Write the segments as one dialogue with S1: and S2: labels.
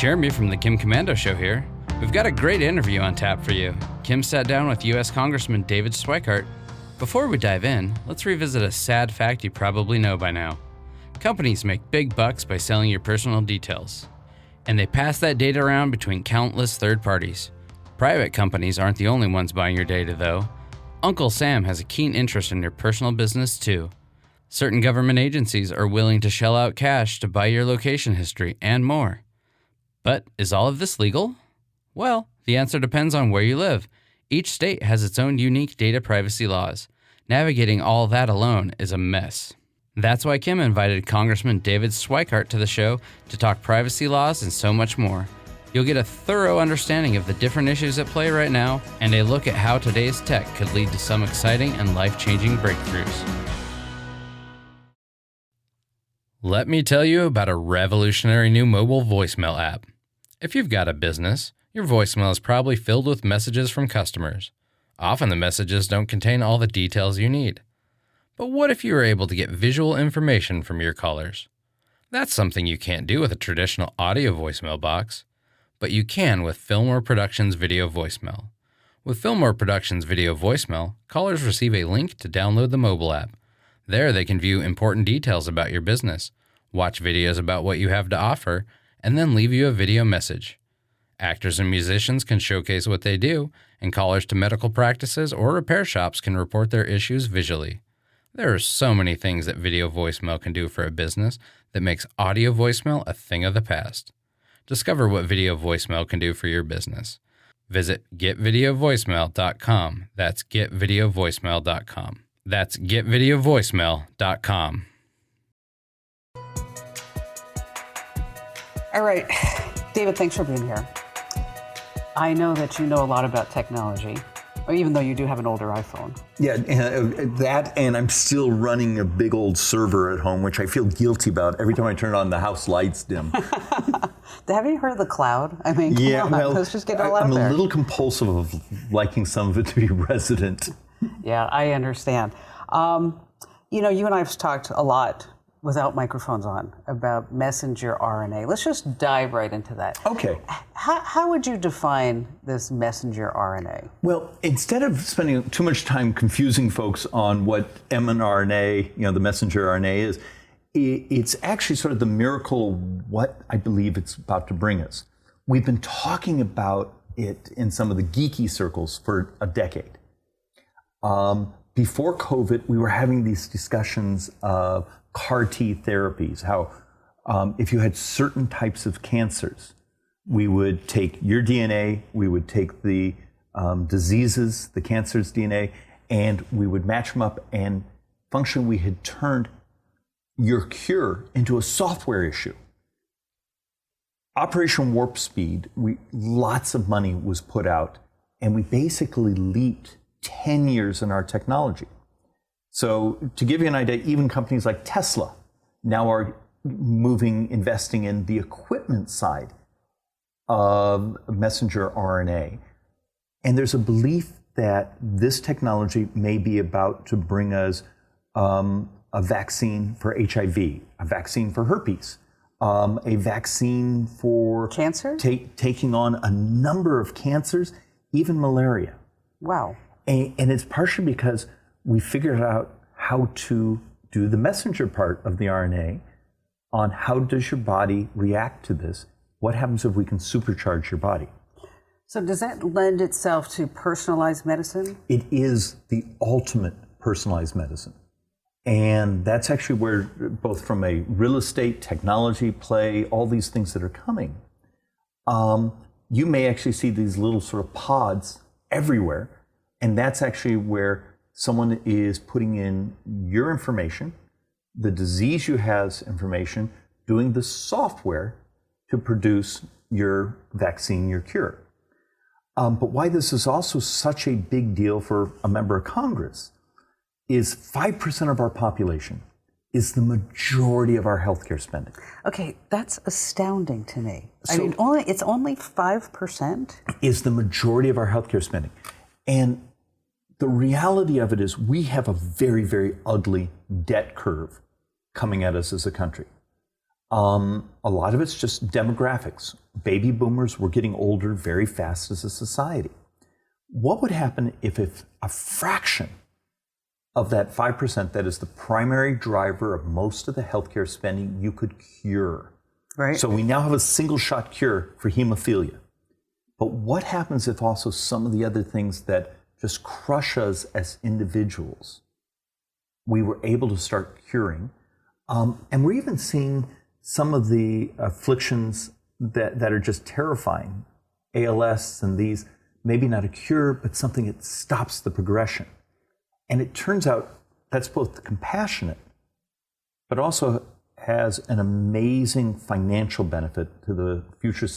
S1: Jeremy from the Kim Commando Show here. We've got a great interview on tap for you. Kim sat down with U.S. Congressman David Schweikert. Before we dive in, let's revisit a sad fact you probably know by now. Companies make big bucks by selling your personal details, and they pass that data around between countless third parties. Private companies aren't the only ones buying your data, though. Uncle Sam has a keen interest in your personal business, too. Certain government agencies are willing to shell out cash to buy your location history and more. But is all of this legal? Well, the answer depends on where you live. Each state has its own unique data privacy laws. Navigating all that alone is a mess. That's why Kim invited Congressman David Schweikert to the show to talk privacy laws and so much more. You'll get a thorough understanding of the different issues at play right now and a look at how today's tech could lead to some exciting and life-changing breakthroughs. Let me tell you about a revolutionary new mobile voicemail app. If you've got a business, your voicemail is probably filled with messages from customers. Often the messages don't contain all the details you need. But what if you were able to get visual information from your callers? That's something you can't do with a traditional audio voicemail box, but you can with Fillmore Productions Video Voicemail. With Fillmore Productions Video Voicemail, callers receive a link to download the mobile app. There they can view important details about your business, watch videos about what you have to offer, and then leave you a video message. Actors and musicians can showcase what they do, and callers to medical practices or repair shops can report their issues visually. There are so many things that video voicemail can do for a business that makes audio voicemail a thing of the past. Discover what video voicemail can do for your business. Visit getvideovoicemail.com. That's getvideovoicemail.com. That's getvideovoicemail.com.
S2: All right, David, thanks for being here. I know that you know a lot about technology, or even though you do have an older iPhone.
S3: Yeah, that, and I'm still running a big old server at home, which I feel guilty about. Every time I turn it on, the house lights dim.
S2: Have you heard of the cloud? I mean, come on, let's just get it all out there.
S3: I'm a little compulsive of liking some of it to be resident.
S2: Yeah, I understand. You and I have talked a lot without microphones on about messenger RNA. Let's just dive right into that.
S3: Okay.
S2: How would you define this messenger RNA?
S3: Well, instead of spending too much time confusing folks on what mRNA, the messenger RNA is, it's actually sort of the miracle of what I believe it's about to bring us. We've been talking about it in some of the geeky circles for a decade. Before COVID, we were having these discussions of CAR T therapies, how if you had certain types of cancers, we would take your DNA, we would take the diseases, the cancer's DNA, and we would match them up, and functionally we had turned your cure into a software issue. Operation Warp Speed, lots of money was put out, and we basically leaped 10 years in our technology. So to give you an idea, even companies like Tesla now are investing in the equipment side of messenger RNA. And there's a belief that this technology may be about to bring us a vaccine for HIV, a vaccine for herpes, a vaccine for
S2: cancer,
S3: taking on a number of cancers, even malaria.
S2: Wow.
S3: And it's partially because we figured out how to do the messenger part of the RNA on how does your body react to this? What happens if we can supercharge your body?
S2: So does that lend itself to personalized medicine?
S3: It is the ultimate personalized medicine. And that's actually where, both from a real estate, technology play, all these things that are coming, you may actually see these little sort of pods everywhere. And that's actually where someone is putting in your information, the disease you has information, doing the software to produce your vaccine, your cure. But why this is also such a big deal for a member of Congress is 5% of our population is the majority of our healthcare spending.
S2: Okay, that's astounding to me. It's only 5%?
S3: Is the majority of our healthcare spending. And the reality of it is we have a very, very ugly debt curve coming at us as a country. A lot of it's just demographics. Baby boomers were getting older very fast as a society. What would happen if a fraction of that 5% that is the primary driver of most of the healthcare spending you could cure?
S2: Right.
S3: So we now have a single shot cure for hemophilia. But what happens if also some of the other things that just crush us as individuals, we were able to start curing? And we're even seeing some of the afflictions that are just terrifying, ALS and these, maybe not a cure, but something that stops the progression. And it turns out that's both compassionate, but also has an amazing financial benefit to the future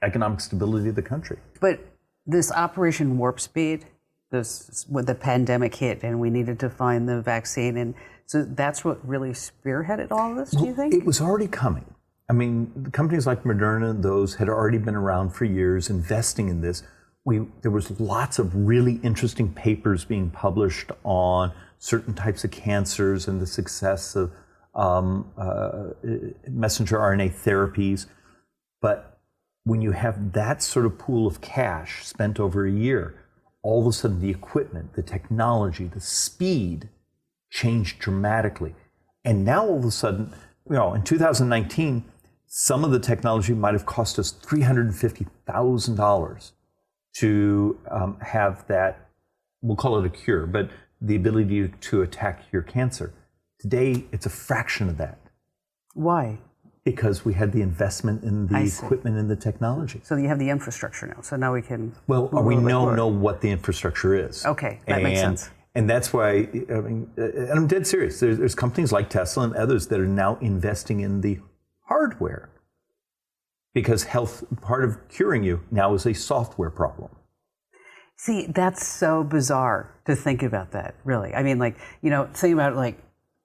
S3: economic stability of the country.
S2: But this Operation Warp Speed, when the pandemic hit and we needed to find the vaccine, and so that's what really spearheaded all of this, do you think?
S3: It was already coming. I mean, companies like Moderna, those had already been around for years investing in this. There was lots of really interesting papers being published on certain types of cancers and the success of messenger RNA therapies. But when you have that sort of pool of cash spent over a year, all of a sudden the equipment, the technology, the speed changed dramatically. And now all of a sudden, in 2019, some of the technology might have cost us $350,000 to have that, we'll call it a cure, but the ability to attack your cancer. Today, it's a fraction of that.
S2: Why?
S3: Because we had the investment in the equipment and the technology.
S2: So you have the infrastructure now. So now we can.
S3: Well, we know what the infrastructure is.
S2: Okay, that makes sense.
S3: And that's why, and I'm dead serious. There's companies like Tesla and others that are now investing in the hardware, because health, part of curing you now is a software problem.
S2: See, that's so bizarre to think about that, really. I mean, think about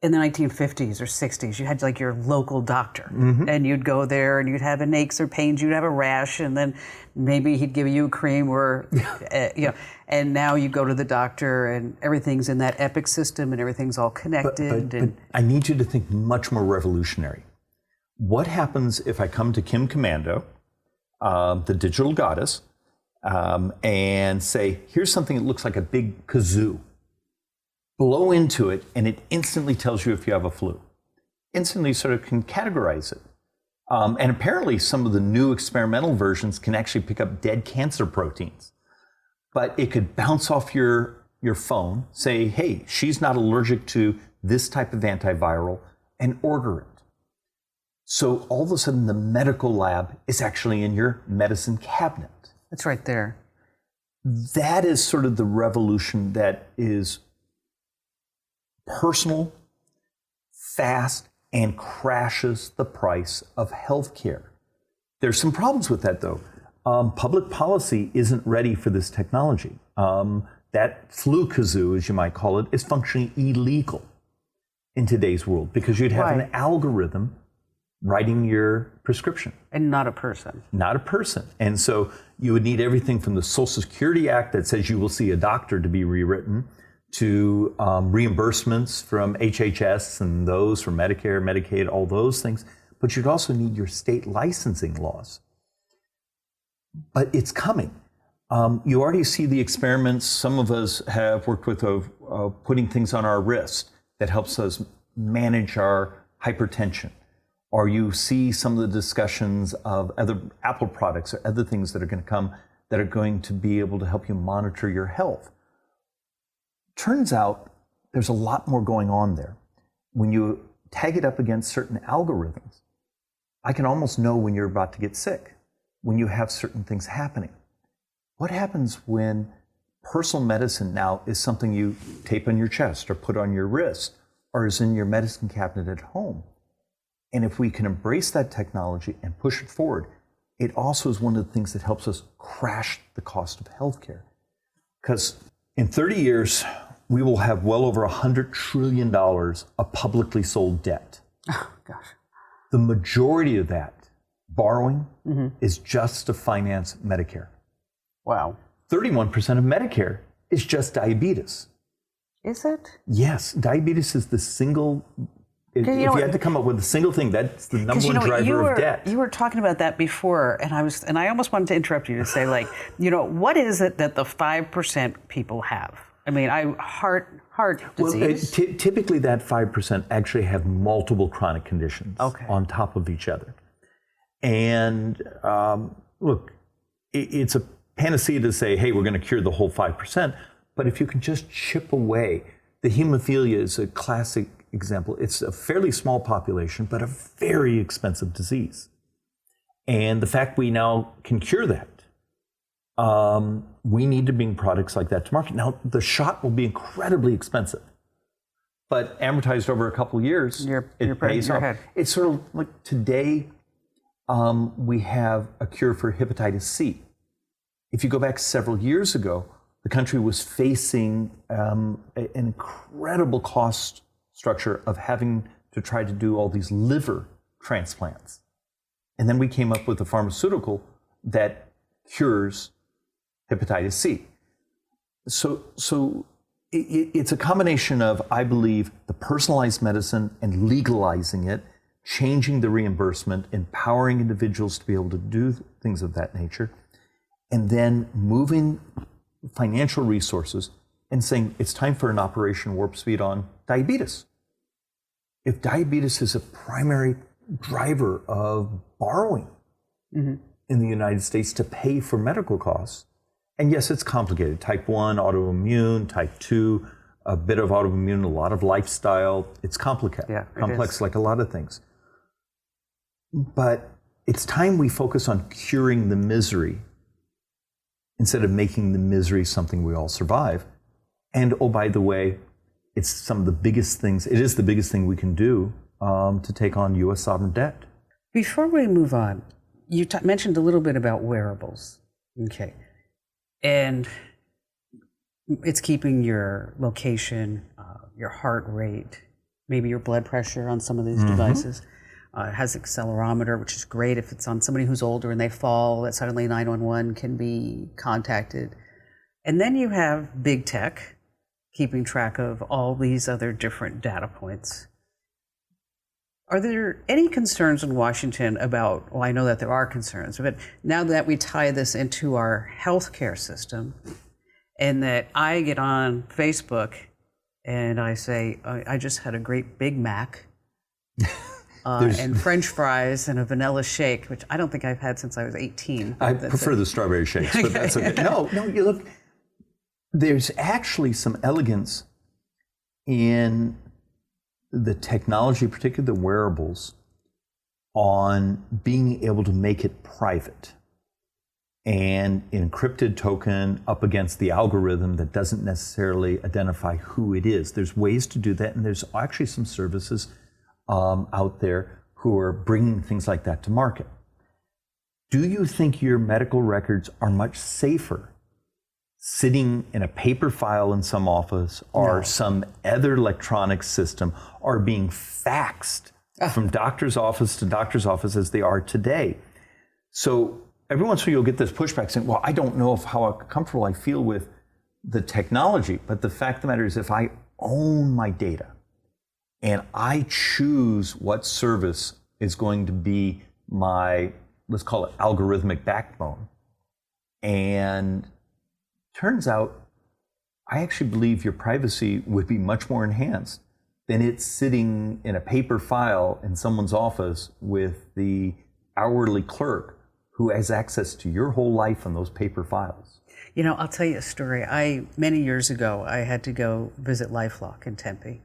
S2: in the 1950s or 60s, you had your local doctor, and you'd go there and you'd have an aches or pains, you'd have a rash, and then maybe he'd give you a cream or, and now you go to the doctor and everything's in that Epic system and everything's all connected.
S3: But I need you to think much more revolutionary. What happens if I come to Kim Commando, the digital goddess, and say, here's something that looks like a big kazoo. Blow into it, and it instantly tells you if you have a flu. Instantly sort of can categorize it. And apparently some of the new experimental versions can actually pick up dead cancer proteins. But it could bounce off your phone, say, hey, she's not allergic to this type of antiviral, and order it. So all of a sudden the medical lab is actually in your medicine cabinet.
S2: It's right there.
S3: That is sort of the revolution that is personal, fast, and crashes the price of healthcare. There's some problems with that, though. Public policy isn't ready for this technology. That flu kazoo, as you might call it, is functionally illegal in today's world because you'd have an algorithm writing your prescription.
S2: And not a person.
S3: Not a person. And so you would need everything from the Social Security Act that says you will see a doctor to be rewritten, to reimbursements from HHS and those from Medicare, Medicaid, all those things. But you'd also need your state licensing laws. But it's coming. You already see the experiments. Some of us have worked with putting things on our wrist that helps us manage our hypertension. Or you see some of the discussions of other Apple products or other things that are going to come that are going to be able to help you monitor your health. Turns out there's a lot more going on there. When you tag it up against certain algorithms, I can almost know when you're about to get sick, when you have certain things happening. What happens when personal medicine now is something you tape on your chest or put on your wrist or is in your medicine cabinet at home? And if we can embrace that technology and push it forward, it also is one of the things that helps us crash the cost of healthcare. Because in 30 years, we will have well over $100 trillion of publicly sold debt.
S2: Oh, gosh.
S3: The majority of that borrowing is just to finance Medicare.
S2: Wow.
S3: 31% of Medicare is just diabetes.
S2: Is it?
S3: Yes, diabetes is the single, If you had to come up with a single thing, that's the number one driver of debt.
S2: You were talking about that before, and I almost wanted to interrupt you to say, like, what is it that the 5% people have? I mean, heart disease.
S3: Well, typically that 5% actually have multiple chronic conditions on top of each other. And look, it's a panacea to say, hey, we're going to cure the whole 5%. But if you can just chip away, the hemophilia is a classic example. It's a fairly small population, but a very expensive disease. And the fact we now can cure that, we need to bring products like that to market. Now, the shot will be incredibly expensive, but amortized over a couple of years, it pays off. It's sort of like today, we have a cure for hepatitis C. If you go back several years ago, the country was facing an incredible cost structure of having to try to do all these liver transplants. And then we came up with a pharmaceutical that cures hepatitis C. So it's a combination of, I believe, the personalized medicine and legalizing it, changing the reimbursement, empowering individuals to be able to do things of that nature, and then moving financial resources and saying it's time for an Operation Warp Speed on diabetes. If diabetes is a primary driver of borrowing in the United States to pay for medical costs, and yes, it's complicated. Type 1, autoimmune, type 2, a bit of autoimmune, a lot of lifestyle. It's complicated, complex like a lot of things. But it's time we focus on curing the misery instead of making the misery something we all survive. And oh, by the way, it's some of the biggest things, it is the biggest thing we can do to take on U.S. sovereign debt.
S2: Before we move on, you mentioned a little bit about wearables. Okay. And it's keeping your location, your heart rate, maybe your blood pressure on some of these devices. It has an accelerometer, which is great if it's on somebody who's older and they fall, that suddenly 911 can be contacted. And then you have big tech keeping track of all these other different data points. Are there any concerns in Washington about, well, I know that there are concerns, but now that we tie this into our healthcare system, and that I get on Facebook and I say, I just had a great Big Mac and French fries and a vanilla shake, which I don't think I've had since I was 18.
S3: I prefer the strawberry shakes, but that's okay. No, you look, there's actually some elegance in the technology, particularly the wearables, on being able to make it private. And an encrypted token up against the algorithm that doesn't necessarily identify who it is. There's ways to do that, and there's actually some services out there who are bringing things like that to market. Do you think your medical records are much safer sitting in a paper file in some office or some other electronic system, or being faxed from doctor's office to doctor's office as they are today? So every once in a while you'll get this pushback saying, well, I don't know how comfortable I feel with the technology, but the fact of the matter is, if I own my data and I choose what service is going to be my, let's call it algorithmic backbone, and turns out I actually believe your privacy would be much more enhanced than it's sitting in a paper file in someone's office with the hourly clerk who has access to your whole life on those paper files.
S2: You know, I'll tell you a story. Many years ago, I had to go visit LifeLock in Tempe.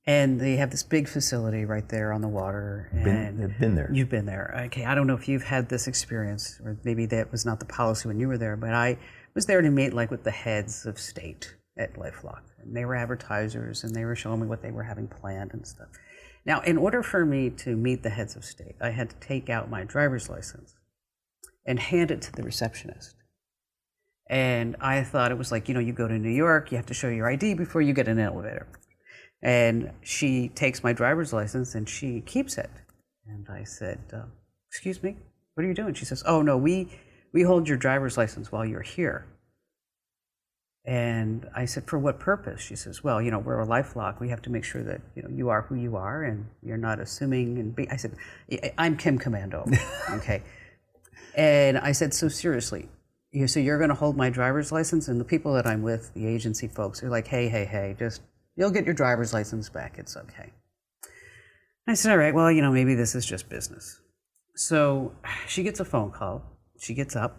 S2: And they have this big facility right there on the water.
S3: I've been there.
S2: You've been there. Okay, I don't know if you've had this experience, or maybe that was not the policy when you were there, but I was there to meet with the heads of state at LifeLock. And they were advertisers, and they were showing me what they were having planned and stuff. Now, in order for me to meet the heads of state, I had to take out my driver's license and hand it to the receptionist. And I thought it was like, you go to New York, you have to show your ID before you get in an elevator. And she takes my driver's license and she keeps it. And I said, excuse me, what are you doing? She says, oh no, we hold your driver's license while you're here. And I said, for what purpose? She says, well, we're a LifeLock. We have to make sure that, you are who you are and you're not assuming. I said, I'm Kim Commando, okay? And I said, so seriously, so you're going to hold my driver's license? And the people that I'm with, the agency folks, are like, hey, just, you'll get your driver's license back. It's okay. I said, all right, well, maybe this is just business. So she gets a phone call. She gets up.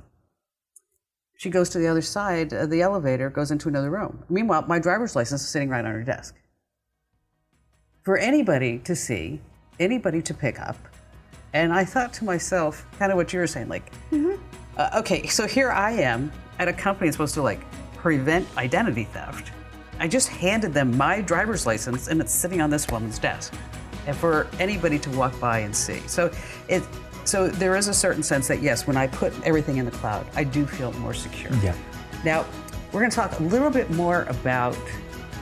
S2: She goes to the other side of the elevator, goes into another room. Meanwhile, my driver's license is sitting right on her desk. For anybody to see, anybody to pick up. And I thought to myself, kind of what you were saying, like, okay, so here I am at a company that's supposed to prevent identity theft. I just handed them my driver's license and it's sitting on this woman's desk. And for anybody to walk by and see. So there is a certain sense that, yes, when I put everything in the cloud, I do feel more secure.
S3: Yeah.
S2: Now, we're going to talk a little bit more about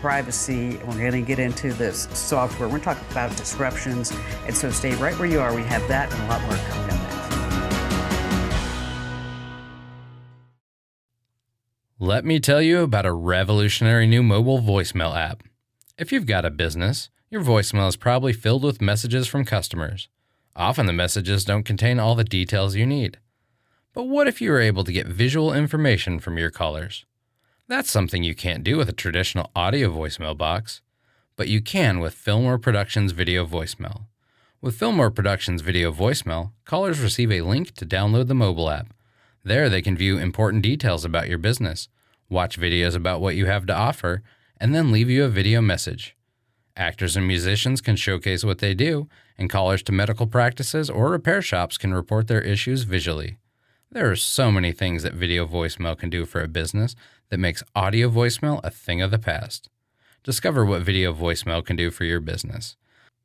S2: privacy. We're going to get into this software. We're going to talk about disruptions. And so stay right where you are. We have that and a lot more coming up next.
S1: Let me tell you about a revolutionary new mobile voicemail app. If you've got a business, your voicemail is probably filled with messages from customers. Often the messages don't contain all the details you need. But what if you were able to get visual information from your callers? That's something you can't do with a traditional audio voicemail box, but you can with Fillmore Productions Video Voicemail. With Fillmore Productions Video Voicemail, callers receive a link to download the mobile app. There they can view important details about your business, watch videos about what you have to offer, and then leave you a video message. Actors and musicians can showcase what they do, and callers to medical practices or repair shops can report their issues visually. There are so many things that video voicemail can do for a business that makes audio voicemail a thing of the past. Discover what video voicemail can do for your business.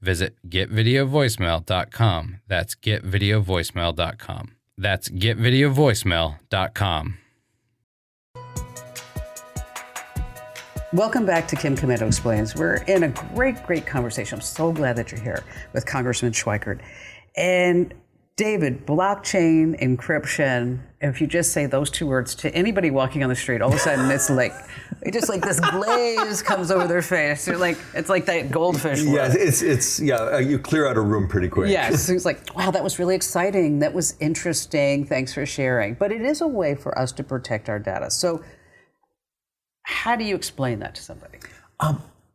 S1: Visit getvideovoicemail.com. That's getvideovoicemail.com. That's getvideovoicemail.com.
S2: Welcome back to Kim Commando Explains. We're in a great conversation. I'm so glad that you're here with Congressman Schweikert. And David, blockchain, encryption, if you just say those two words to anybody walking on the street, all of a sudden it's just like this glaze comes over their face. It's like that goldfish.
S3: Yeah, you clear out a room pretty quick.
S2: Yes, it's like, wow, that was really exciting. That was interesting. Thanks for sharing. But it is a way for us to protect our data. So how do you explain that to somebody?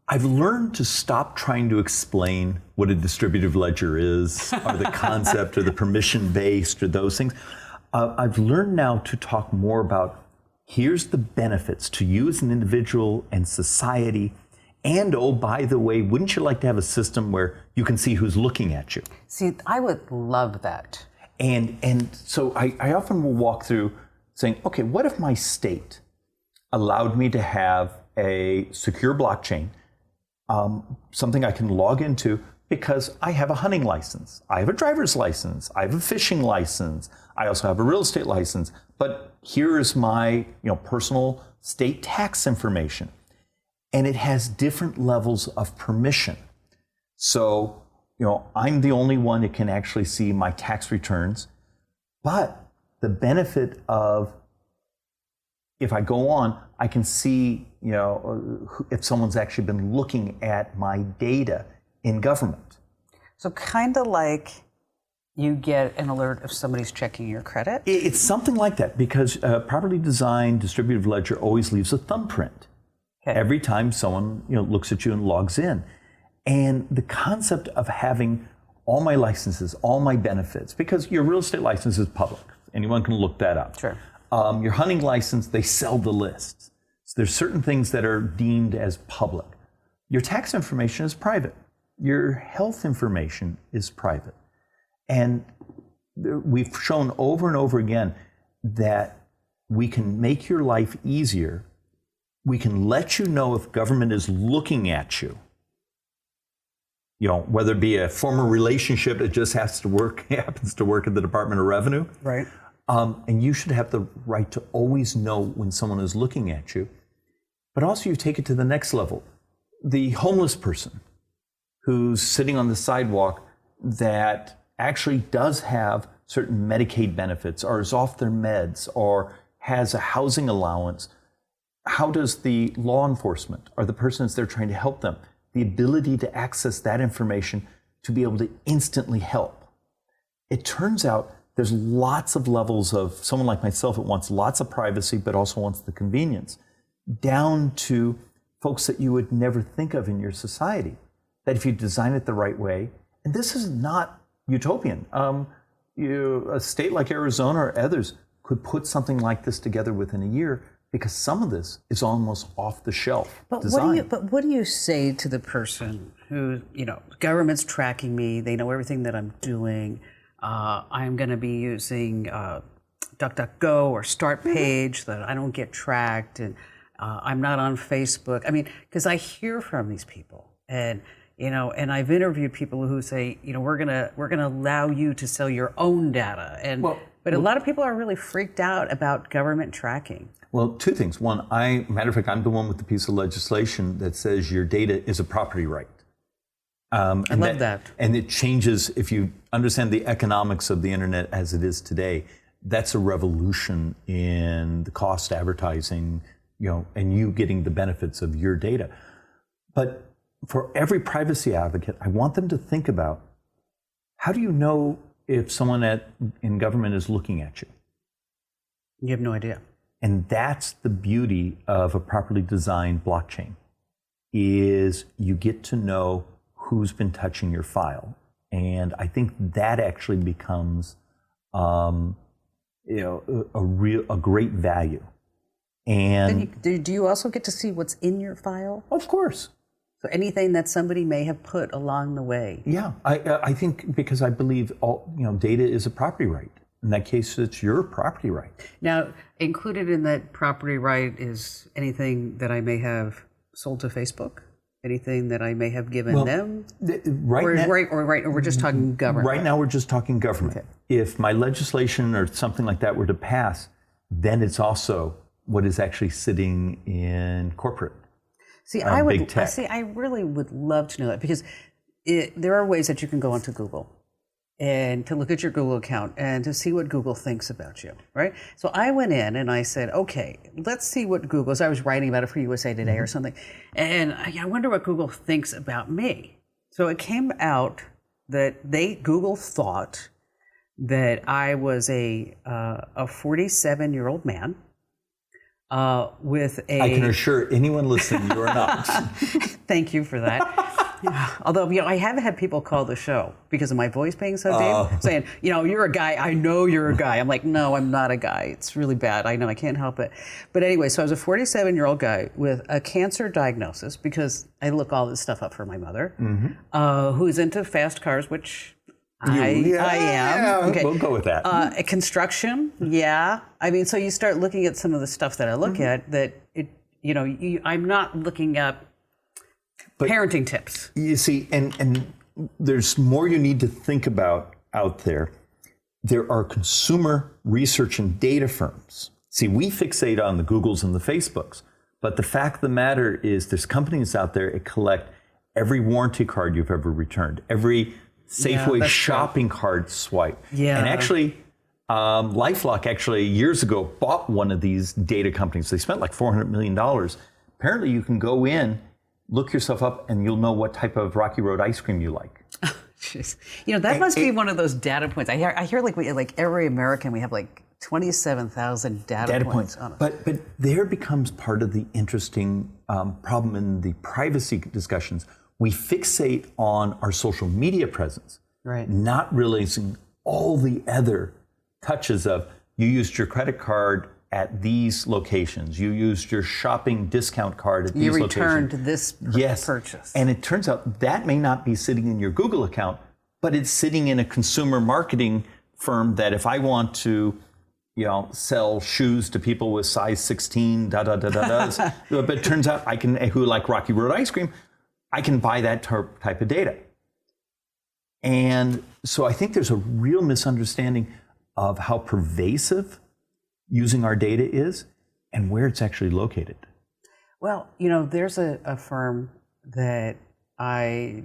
S3: I've learned to stop trying to explain what a distributive ledger is, or the concept, or the permission-based, or those things. I've learned now to talk more about, here's the benefits to you as an individual and society, and oh, by the way, wouldn't you like to have a system where you can see who's looking at you?
S2: See, I would love that.
S3: And so I often will walk through saying, okay, what if my state allowed me to have a secure blockchain, something I can log into because I have a hunting license, I have a driver's license, I have a fishing license, I also have a real estate license, but here is my personal state tax information. And it has different levels of permission. So, I'm the only one that can actually see my tax returns, but the benefit of, if I go on, I can see, if someone's actually been looking at my data in government.
S2: So kind of like you get an alert if somebody's checking your credit?
S3: It's something like that, because properly designed distributive ledger always leaves a thumbprint. Okay. Every time someone looks at you and logs in. And the concept of having all my licenses, all my benefits, because your real estate license is public. Anyone can look that up.
S2: Sure.
S3: Your hunting license, they sell the lists. So there's certain things that are deemed as public. Your tax information is private. Your health information is private. And we've shown over and over again that we can make your life easier. We can let you know if government is looking at you. Whether it be a former relationship that just happens to work at the Department of Revenue.
S2: Right.
S3: And you should have the right to always know when someone is looking at you. But also you take it to the next level. The homeless person who's sitting on the sidewalk that actually does have certain Medicaid benefits, or is off their meds, or has a housing allowance, how does the law enforcement or the person that's there trying to help them, the ability to access that information to be able to instantly help? It turns out there's lots of levels of someone like myself that wants lots of privacy, but also wants the convenience, down to folks that you would never think of in your society, that if you design it the right way, and this is not utopian. A state like Arizona or others could put something like this together within a year, because some of this is almost off the shelf design.
S2: What do you say to the person who, government's tracking me, they know everything that I'm doing, I'm going to be using DuckDuckGo or Start Page so that I don't get tracked, and I'm not on Facebook. I mean, because I hear from these people, and and I've interviewed people who say, we're gonna allow you to sell your own data, but a lot of people are really freaked out about government tracking.
S3: Well, two things. One, matter of fact, I'm the one with the piece of legislation that says your data is a property right.
S2: I love that.
S3: And it changes, if you understand the economics of the internet as it is today, that's a revolution in the cost advertising, and you getting the benefits of your data. But for every privacy advocate, I want them to think about, how do you know if someone in government is looking at you?
S2: You have no idea.
S3: And that's the beauty of a properly designed blockchain, is you get to know who's been touching your file. And I think that actually becomes a great value. And
S2: do you also get to see what's in your file?
S3: Of course.
S2: So anything that somebody may have put along the way.
S3: Yeah, I think, because I believe data is a property right. In that case, it's your property right.
S2: Now, included in that property right is anything that I may have sold to Facebook, anything that I may have given them. Or we're just talking government.
S3: Right now, we're just talking government. Okay. If my legislation or something like that were to pass, then it's also what is actually sitting in corporate.
S2: See, I really would love to know that, because there are ways that you can go onto Google and to look at your Google account and to see what Google thinks about you, right? So I went in and I said, okay, let's see what Google, as I was writing about it for USA Today or something, and I wonder what Google thinks about me. So it came out that Google thought that I was a 47-year-old man with a...
S3: I can assure anyone listening, you are not.
S2: Thank you for that. Although, I have had people call the show because of my voice being so deep, saying, you're a guy. I know you're a guy. I'm like, no, I'm not a guy. It's really bad. I know, I can't help it. But anyway, so I was a 47-year-old guy with a cancer diagnosis, because I look all this stuff up for my mother, who's into fast cars, which I am.
S3: Yeah, okay. We'll go with that.
S2: Construction, yeah. I mean, so you start looking at some of the stuff that I look at that, I'm not looking up parenting tips.
S3: You see, and there's more you need to think about out there. There are consumer research and data firms. See, we fixate on the Googles and the Facebooks, but the fact of the matter is there's companies out there that collect every warranty card you've ever returned, every Safeway shopping card swipe.
S2: Yeah.
S3: And actually, LifeLock actually years ago bought one of these data companies. They spent like $400 million. Apparently you can go in, look yourself up, and you'll know what type of Rocky Road ice cream you like.
S2: Jeez. That must be one of those data points. I hear like every American, we have like 27,000 data points on us.
S3: But there becomes part of the interesting problem in the privacy discussions. We fixate on our social media presence,
S2: right?
S3: Not realizing all the other touches of, you used your credit card at these locations. You used your shopping discount card at these locations. You
S2: returned this purchase.
S3: And it turns out that may not be sitting in your Google account, but it's sitting in a consumer marketing firm that if I want to, sell shoes to people with size 16, but it turns out who like Rocky Road ice cream, I can buy that type of data. And so I think there's a real misunderstanding of how pervasive using our data is and where it's actually located.
S2: Well, there's a firm that I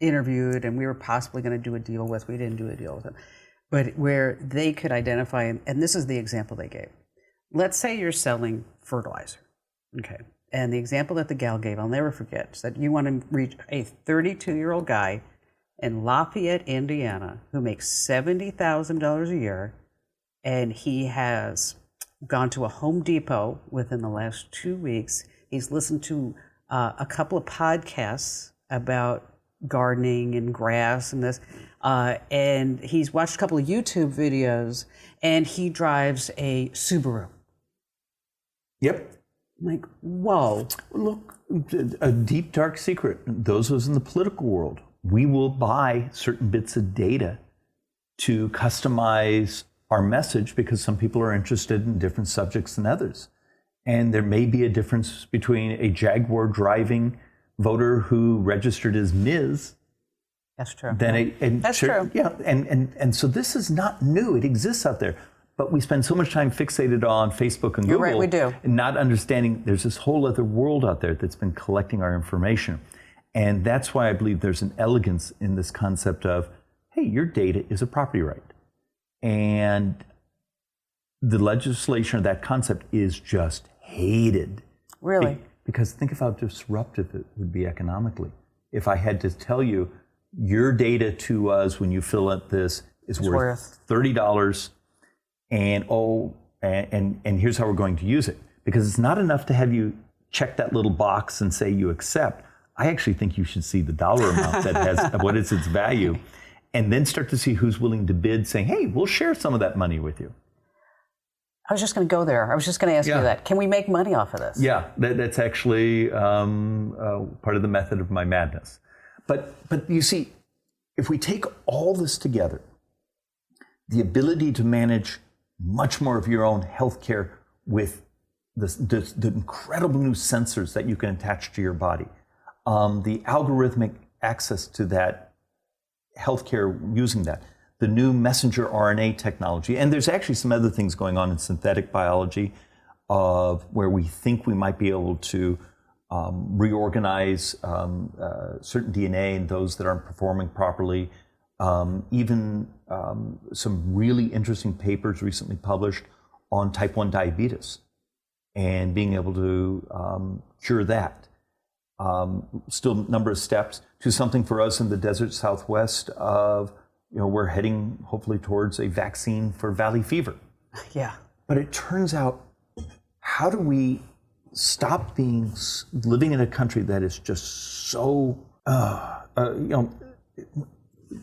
S2: interviewed and we were possibly going to do a deal with. We didn't do a deal with them. But where they could identify, and this is the example they gave. Let's say you're selling fertilizer, Okay. And the example that the gal gave, I'll never forget, said you want to reach a 32-year-old guy in Lafayette, Indiana, who makes $70,000 a year, and he has gone to a Home Depot within the last 2 weeks. He's listened to a couple of podcasts about gardening and grass and this, and he's watched a couple of YouTube videos, and he drives a Subaru.
S3: Yep.
S2: I'm like, whoa.
S3: Look, a deep, dark secret. Those of us in the political world, we will buy certain bits of data to customize our message because some people are interested in different subjects than others. And there may be a difference between a Jaguar driving voter who registered as Ms.
S2: That's true.
S3: That's true. Yeah, and so this is not new. It exists out there. But we spend so much time fixated on Facebook and Google.
S2: You're right, we do.
S3: And not understanding there's this whole other world out there that's been collecting our information. And that's why I believe there's an elegance in this concept of, hey, your data is a property right. And the legislation of that concept is just hated.
S2: Really?
S3: Because think of how disruptive it would be economically. If I had to tell you, your data to us when you fill out this is worth $30, and here's how we're going to use it. Because it's not enough to have you check that little box and say you accept. I actually think you should see the dollar amount that has, what is its value, and then start to see who's willing to bid, saying, hey, we'll share some of that money with you.
S2: I was just going to go there. I was just going to ask you that. Can we make money off of this?
S3: Yeah, that's actually part of the method of my madness. But you see, if we take all this together, the ability to manage much more of your own healthcare with the incredible new sensors that you can attach to your body, the algorithmic access to that healthcare using that, the new messenger RNA technology, and there's actually some other things going on in synthetic biology of where we think we might be able to reorganize certain DNA in those that aren't performing properly. Even some really interesting papers recently published on type 1 diabetes and being able to cure that. Still a number of steps to something for us in the desert Southwest of, we're heading hopefully towards a vaccine for valley fever.
S2: Yeah.
S3: But it turns out, how do we stop living in a country that is just so,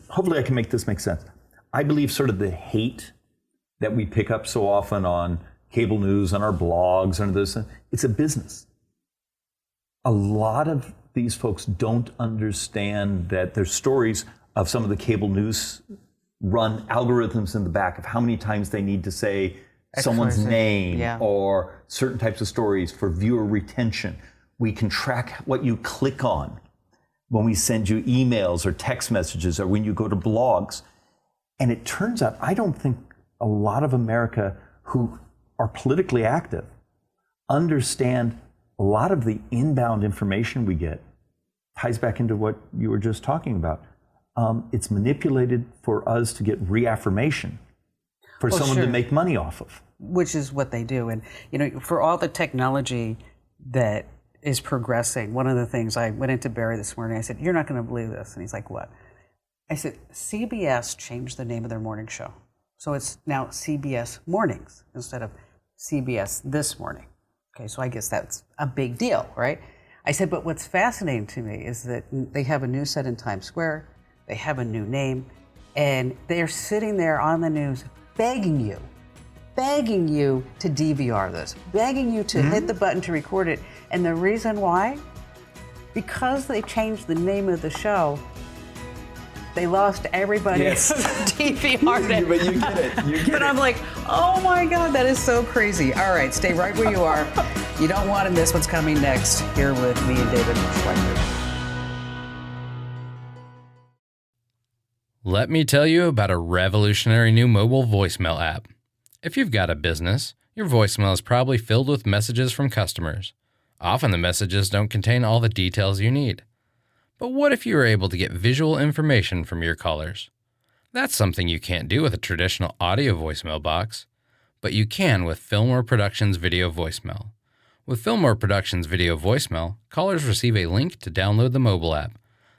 S3: hopefully I can make this make sense. I believe sort of the hate that we pick up so often on cable news, on our blogs, on this, it's a business. A lot of these folks don't understand that there's stories of some of the cable news run algorithms in the back of how many times they need to say someone's name or certain types of stories for viewer retention. We can track what you click on when we send you emails or text messages or when you go to blogs. And it turns out, I don't think a lot of America who are politically active understand a lot of the inbound information we get ties back into what you were just talking about. It's manipulated for us to get reaffirmation for someone to make money off of.
S2: Which is what they do. And, for all the technology that is progressing, one of the things I went into Barry this morning, I said, you're not going to believe this. And he's like, what? I said, CBS changed the name of their morning show. So it's now CBS Mornings instead of CBS This Morning. Okay, so I guess that's a big deal, right? I said, but what's fascinating to me is that they have a new set in Times Square, they have a new name, and they're sitting there on the news begging you to DVR this, begging you to hit the button to record it. And the reason why? Because they changed the name of the show, they lost everybody's DVR.
S3: But you get it.
S2: But I'm like, oh my God, that is so crazy. All right, stay right where you are. You don't want to miss what's coming next here with me and David Schweikert.
S1: Let me tell you about a revolutionary new mobile voicemail app. If you've got a business, your voicemail is probably filled with messages from customers. Often the messages don't contain all the details you need. But what if you were able to get visual information from your callers? That's something you can't do with a traditional audio voicemail box, but you can with Fillmore Productions video voicemail. With Fillmore Productions Video Voicemail, callers receive a link to download the mobile app.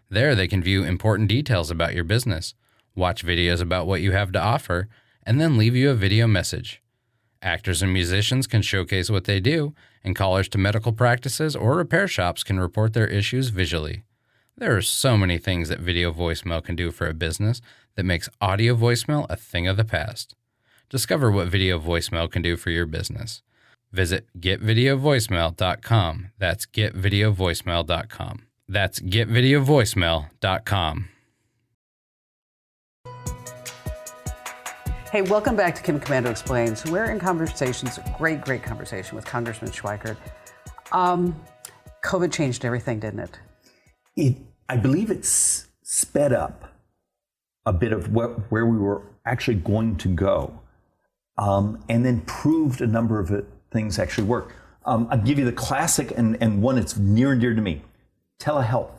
S1: There they can view important details about your business, watch videos about what you have to offer, and then leave you a video message. Actors and musicians can showcase what they do, and callers to medical practices or repair shops can report their issues visually. There are so many things that video voicemail can do for a business that makes audio voicemail a thing of the past. Discover what video voicemail can do for your business. Visit getvideovoicemail.com. That's getvideovoicemail.com. That's getvideovoicemail.com.
S2: Hey, welcome back to Kim Komando Explains. We're in conversations, a great conversation with Congressman Schweikert. COVID changed everything, didn't it?
S3: I believe it's sped up a bit of where we were actually going to go, and then proved a number of things actually work. I'll give you the classic and one that's near and dear to me, telehealth.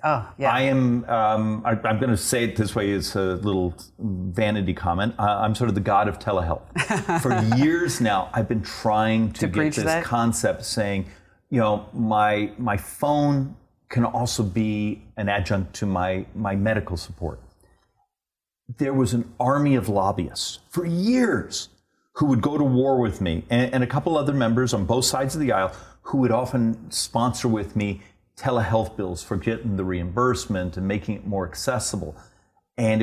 S2: Oh, yeah.
S3: I'm going to say it this way as a little vanity comment. I'm sort of the god of telehealth. For years now, I've been trying to get this concept saying, my phone can also be an adjunct to my medical support. There was an army of lobbyists for years who would go to war with me, and a couple other members on both sides of the aisle who would often sponsor with me telehealth bills for getting the reimbursement and making it more accessible. And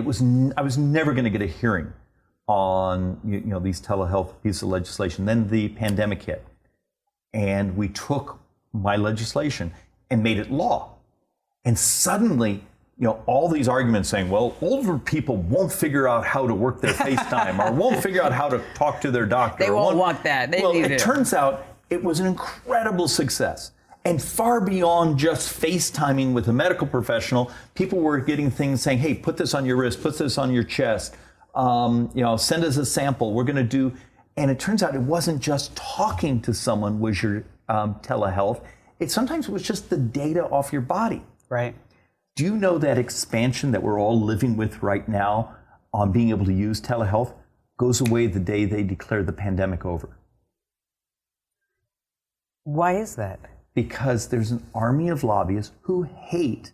S3: I was never going to get a hearing on these telehealth pieces of legislation. Then the pandemic hit, and we took my legislation and made it law. And suddenly, all these arguments saying, well, older people won't figure out how to work their FaceTime or won't figure out how to talk to their doctor.
S2: They won't want that.
S3: It turns out it was an incredible success. And far beyond just FaceTiming with a medical professional, people were getting things saying, hey, put this on your wrist, put this on your chest, send us a sample, we're going to do. And it turns out it wasn't just talking to someone was your telehealth. Sometimes it was just the data off your body.
S2: Right.
S3: Do you know that expansion that we're all living with right now on being able to use telehealth goes away the day they declare the pandemic over?
S2: Why is that?
S3: Because there's an army of lobbyists who hate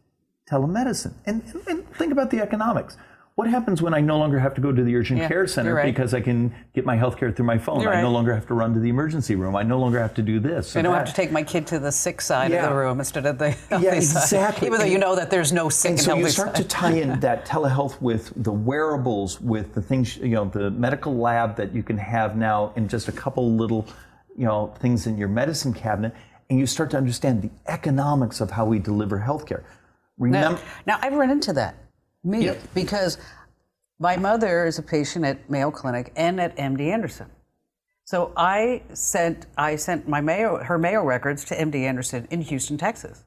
S3: telemedicine. And think about the economics. What happens when I no longer have to go to the urgent care center because I can get my health care through my phone? I no longer have to run to the emergency room. I no longer have to do this.
S2: I don't have to take my kid to the sick side of the room instead of the healthy
S3: exactly.
S2: side. Even though you know that there's no sick and healthy
S3: side. So you start to tie in that telehealth with the wearables, with the things, the medical lab that you can have now in just a couple little, things in your medicine cabinet. And you start to understand the economics of how we deliver healthcare.
S2: Now I've run into that, because my mother is a patient at Mayo Clinic and at MD Anderson. So I sent her Mayo records to MD Anderson in Houston, Texas.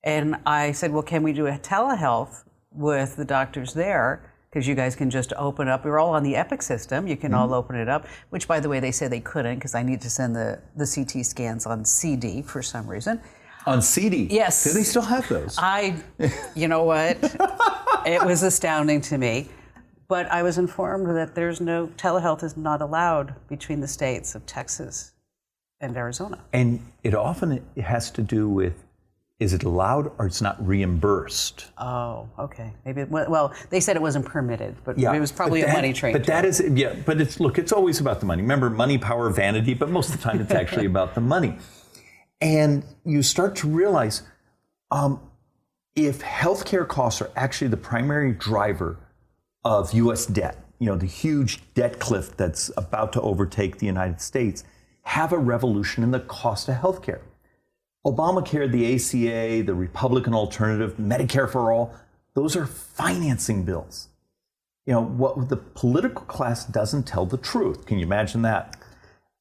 S2: And I said, well, can we do a telehealth with the doctors there? Because you guys can just open up. We're all on the Epic system. You can all open it up, which, by the way, they said they couldn't because I need to send the CT scans on CD for some reason.
S3: On CD?
S2: Yes.
S3: Do they still have those?
S2: You know what? It was astounding to me. But I was informed that telehealth is not allowed between the states of Texas and Arizona.
S3: And it often has to do with, is it allowed or it's not reimbursed?
S2: Oh, okay. Maybe. Well, they said it wasn't permitted, but it was probably a money train.
S3: But that is, but it's always about the money. Remember, money, power, vanity, but most of the time it's actually about the money. And you start to realize if healthcare costs are actually the primary driver of U.S. debt, the huge debt cliff that's about to overtake the United States, have a revolution in the cost of healthcare. Obamacare, the ACA, the Republican alternative, Medicare for all, those are financing bills. What the political class doesn't tell the truth. Can you imagine that?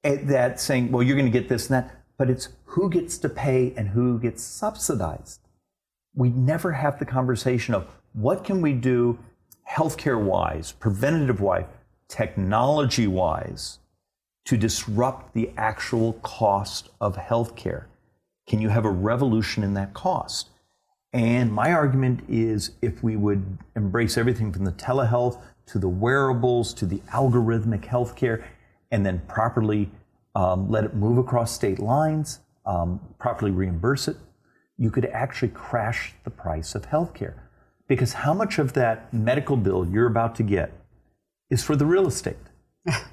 S3: That saying, well, you're going to get this and that, but it's who gets to pay and who gets subsidized. We never have the conversation of what can we do healthcare-wise, preventative-wise, technology-wise to disrupt the actual cost of healthcare. Can you have a revolution in that cost? And my argument is if we would embrace everything from the telehealth to the wearables to the algorithmic healthcare and then properly let it move across state lines, properly reimburse it, you could actually crash the price of healthcare. Because how much of that medical bill you're about to get is for the real estate,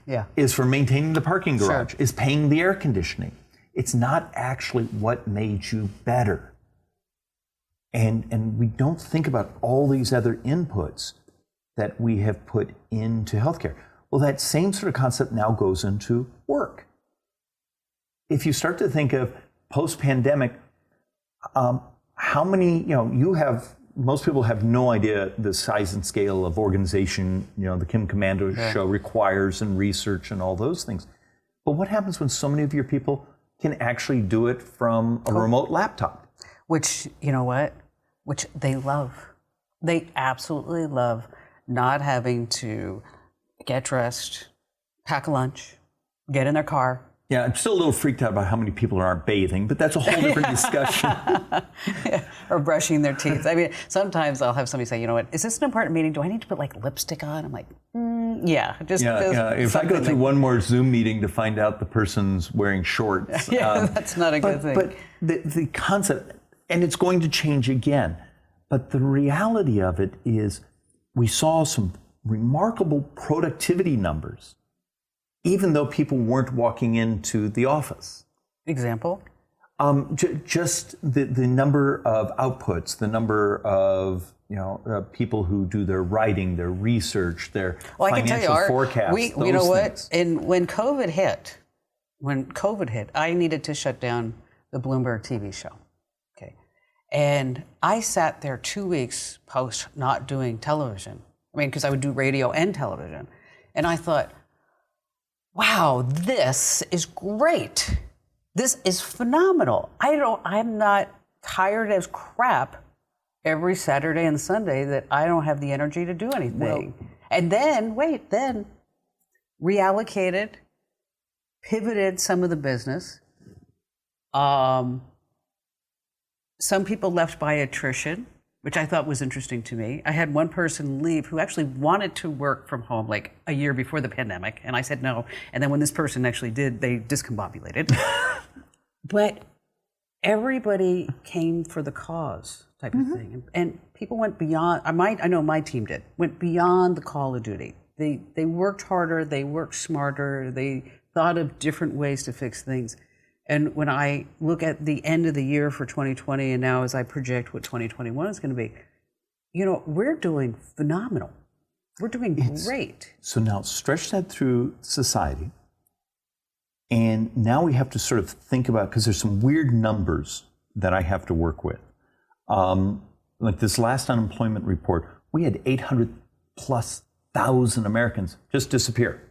S2: Yeah.
S3: is for maintaining the parking garage, is paying the air conditioning. It's not actually what made you better. And we don't think about all these other inputs that we have put into healthcare. Well, that same sort of concept now goes into work. If you start to think of post-pandemic, how many, most people have no idea the size and scale of organization, the Kim Commando show requires and research and all those things. But what happens when so many of your people can actually do it from a remote laptop?
S2: Which, you know what? Which they love. They absolutely love not having to get dressed, pack a lunch, get in their car.
S3: Yeah, I'm still a little freaked out about how many people aren't bathing, but that's a whole different discussion.
S2: Or brushing their teeth. I mean, sometimes I'll have somebody say, you know what, is this an important meeting? Do I need to put like lipstick on? I'm like, yeah.
S3: If I go through one more Zoom meeting to find out the person's wearing shorts.
S2: That's not a good thing.
S3: But the concept, and it's going to change again, but the reality of it is we saw some remarkable productivity numbers, even though people weren't walking into the office.
S2: Example?
S3: Just the number of outputs, the number of people who do their writing, their research, their financial forecasts.
S2: You know what? And when COVID hit, I needed to shut down the Bloomberg TV show. Okay, and I sat there 2 weeks post not doing television. I mean, because I would do radio and television, and I thought, wow, this is great. This is phenomenal. I'm not tired as crap every Saturday and Sunday that I don't have the energy to do anything. And then reallocated, pivoted some of the business. Some people left by attrition, which I thought was interesting to me. I had one person leave who actually wanted to work from home like a year before the pandemic, and I said no. And then when this person actually did, they discombobulated. But everybody came for the cause type of thing. And people went beyond, I know my team did, went beyond the call of duty. They worked harder, they worked smarter, they thought of different ways to fix things. And when I look at the end of the year for 2020, and now as I project what 2021 is going to be, we're doing phenomenal. We're doing great. So
S3: now stretch that through society. And now we have to sort of think about, because there's some weird numbers that I have to work with. Like this last unemployment report, we had 800,000+ Americans just disappear.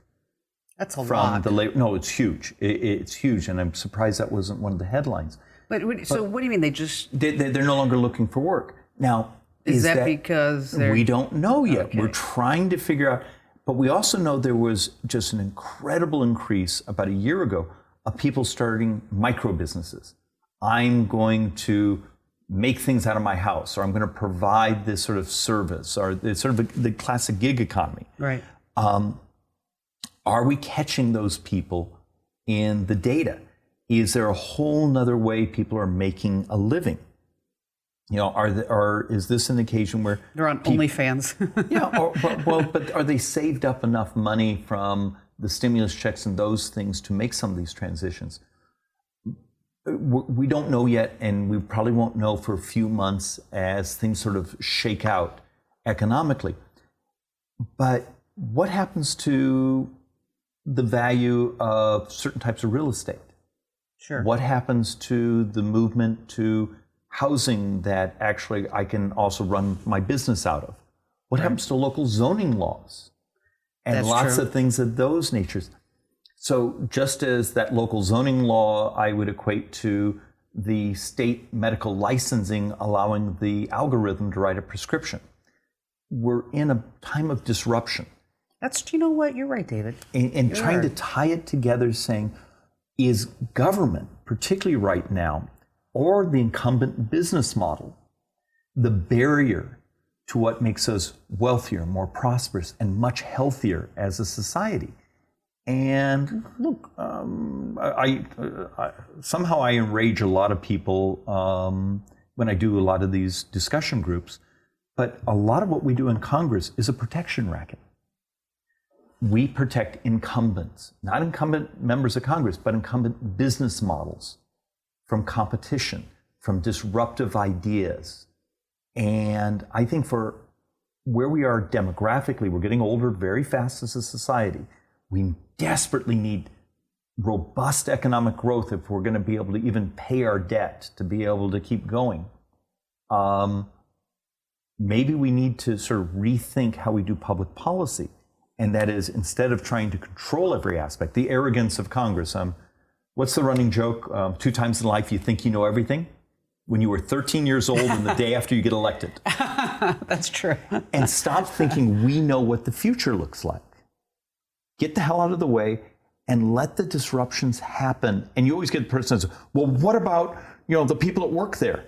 S2: That's a lot.
S3: No, it's huge. It's huge, and I'm surprised that wasn't one of the headlines.
S2: But so what do you mean
S3: they're no longer looking for work now?
S2: Is that because
S3: we don't know yet?
S2: Okay.
S3: We're trying to figure out. But we also know there was just an incredible increase about a year ago of people starting micro businesses. I'm going to make things out of my house, or I'm going to provide this sort of service, or it's sort of the classic gig economy.
S2: Right.
S3: Are we catching those people in the data? Is there a whole nother way people are making a living? Is this an occasion where
S2: they're on OnlyFans?
S3: but are they saved up enough money from the stimulus checks and those things to make some of these transitions? We don't know yet, and we probably won't know for a few months as things sort of shake out economically. But what happens to the value of certain types of real estate?
S2: Sure.
S3: What happens to the movement to housing that actually I can also run my business out of? What happens to local zoning laws? And lots of things of those natures. So just as that local zoning law, I would equate to the state medical licensing allowing the algorithm to write a prescription. We're in a time of disruption.
S2: You know what? You're right, David.
S3: And trying to tie it together, saying, is government, particularly right now, or the incumbent business model, the barrier to what makes us wealthier, more prosperous, and much healthier as a society? And look, somehow I enrage a lot of people when I do a lot of these discussion groups, but a lot of what we do in Congress is a protection racket. We protect incumbents, not incumbent members of Congress, but incumbent business models from competition, from disruptive ideas. And I think for where we are demographically, we're getting older very fast as a society. We desperately need robust economic growth if we're going to be able to even pay our debt, to be able to keep going. Maybe we need to sort of rethink how we do public policy. And that is, instead of trying to control every aspect, the arrogance of Congress. What's the running joke? 2 times in life you think you know everything? When you were 13 years old and the day after you get elected.
S2: That's true.
S3: And stop thinking we know what the future looks like. Get the hell out of the way and let the disruptions happen. And you always get the person who says, well, what about the people that work there?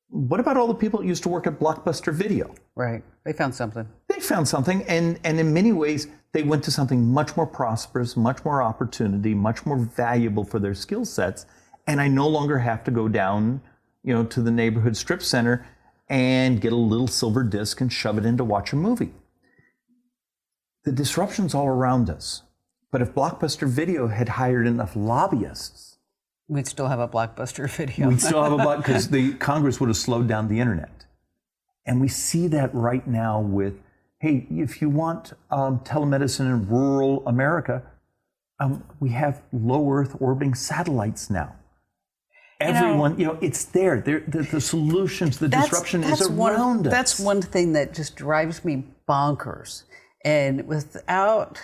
S3: What about all the people that used to work at Blockbuster Video?
S2: Right. They found something.
S3: They found something. And in many ways, they went to something much more prosperous, much more opportunity, much more valuable for their skill sets. And I no longer have to go down to the neighborhood strip center and get a little silver disc and shove it in to watch a movie. The disruption's all around us. But if Blockbuster Video had hired enough lobbyists,
S2: we'd still have a Blockbuster Video.
S3: We'd still have a because the Congress would have slowed down the internet. And we see that right now with, hey, if you want telemedicine in rural America, we have low Earth orbiting satellites now. Everyone, it's there. The solutions, the disruption is around us.
S2: That's one thing that just drives me bonkers. And without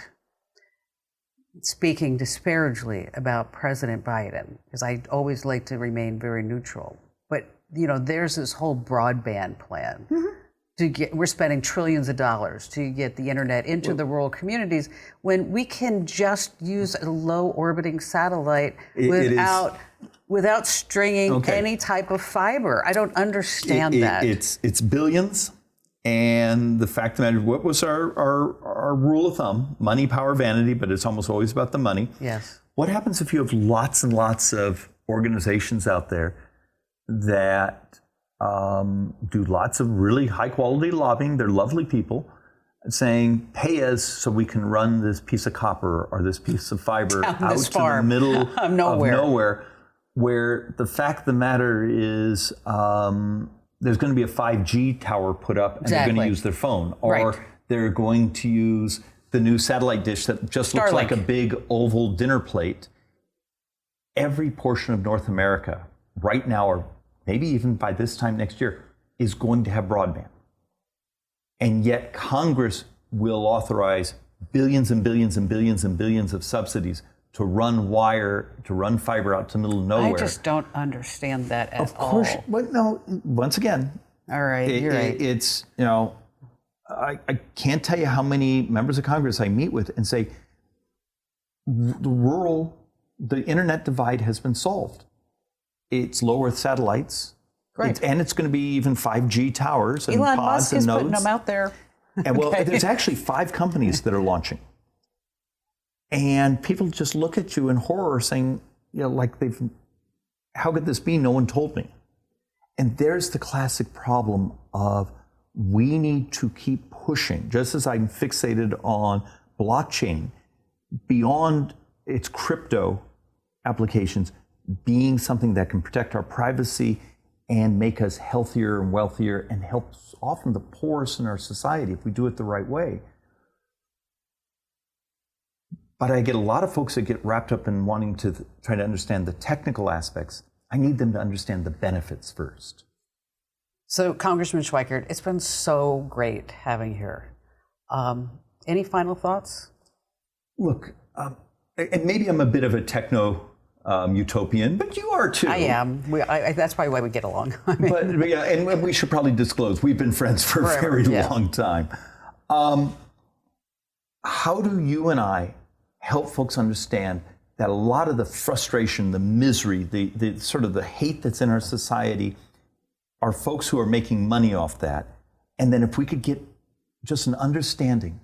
S2: speaking disparagingly about President Biden, because I always like to remain very neutral, but there's this whole broadband plan. We're spending trillions of dollars to get the internet into the rural communities when we can just use a low orbiting satellite without stringing any type of fiber. I don't understand that.
S3: It's billions. And the fact of the matter, what was our rule of thumb? Money, power, vanity, but it's almost always about the money.
S2: Yes.
S3: What happens if you have lots and lots of organizations out there that do lots of really high quality lobbying? They're lovely people saying, pay us so we can run this piece of copper or this piece of fiber out to the middle of nowhere, where the fact of the matter is, there's going to be a 5G tower put up and they're going to use their phone. Or they're going to use the new satellite dish that just looks like a big oval dinner plate. Every portion of North America right now, or maybe even by this time next year, is going to have broadband. And yet Congress will authorize billions and billions and billions and billions of subsidies to run wire, to run fiber out to the middle of nowhere.
S2: I just don't understand that at all.
S3: Of course, but no, once again.
S2: All right, you're right.
S3: It's, I can't tell you how many members of Congress I meet with and say, the internet divide has been solved. It's low Earth satellites.
S2: Great.
S3: And it's going to be even 5G towers and
S2: Elon
S3: pods
S2: Musk
S3: and
S2: is
S3: nodes.
S2: putting them out there.
S3: And there's actually 5 companies that are launching. And people just look at you in horror saying, how could this be? No one told me. And there's the classic problem of we need to keep pushing, just as I'm fixated on blockchain, beyond its crypto applications, being something that can protect our privacy and make us healthier and wealthier and help often the poorest in our society if we do it the right way. But I get a lot of folks that get wrapped up in wanting to try to understand the technical aspects. I need them to understand the benefits first.
S2: So, Congressman Schweikert, it's been so great having you here. Any final thoughts?
S3: Look, and maybe I'm a bit of a techno utopian, but you are too.
S2: I am. That's probably why we get along.
S3: but yeah, and we should probably disclose we've been friends for a very long time. How do you and I help folks understand that a lot of the frustration, the misery, the sort of the hate that's in our society are folks who are making money off that? And then if we could get just an understanding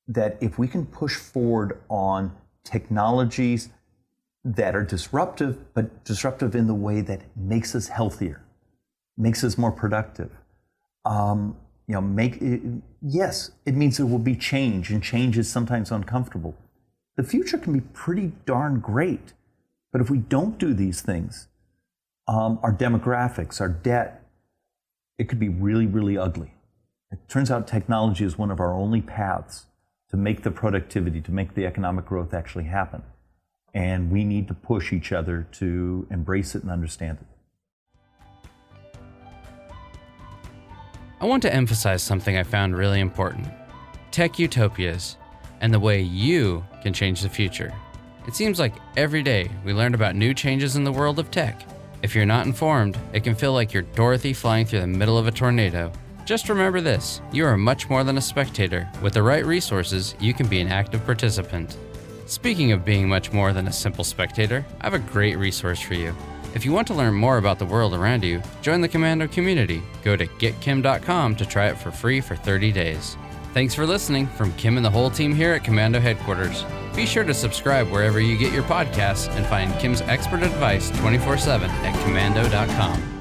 S3: that if we can push forward on technologies that are disruptive, but disruptive in the way that makes us healthier, makes us more productive. Yes, it means there will be change, and change is sometimes uncomfortable. The future can be pretty darn great, but if we don't do these things, our demographics, our debt, it could be really, really ugly. It turns out technology is one of our only paths to make the productivity, to make the economic growth actually happen. And we need to push each other to embrace it and understand it.
S1: I want to emphasize something I found really important: tech utopias and the way you can change the future. It seems like every day we learn about new changes in the world of tech. If you're not informed, it can feel like you're Dorothy flying through the middle of a tornado. Just remember this: you are much more than a spectator. With the right resources, you can be an active participant. Speaking of being much more than a simple spectator, I have a great resource for you. If you want to learn more about the world around you, join the Commando community. Go to getkim.com to try it for free for 30 days. Thanks for listening from Kim and the whole team here at Commando headquarters. Be sure to subscribe wherever you get your podcasts and find Kim's expert advice 24/7 at commando.com.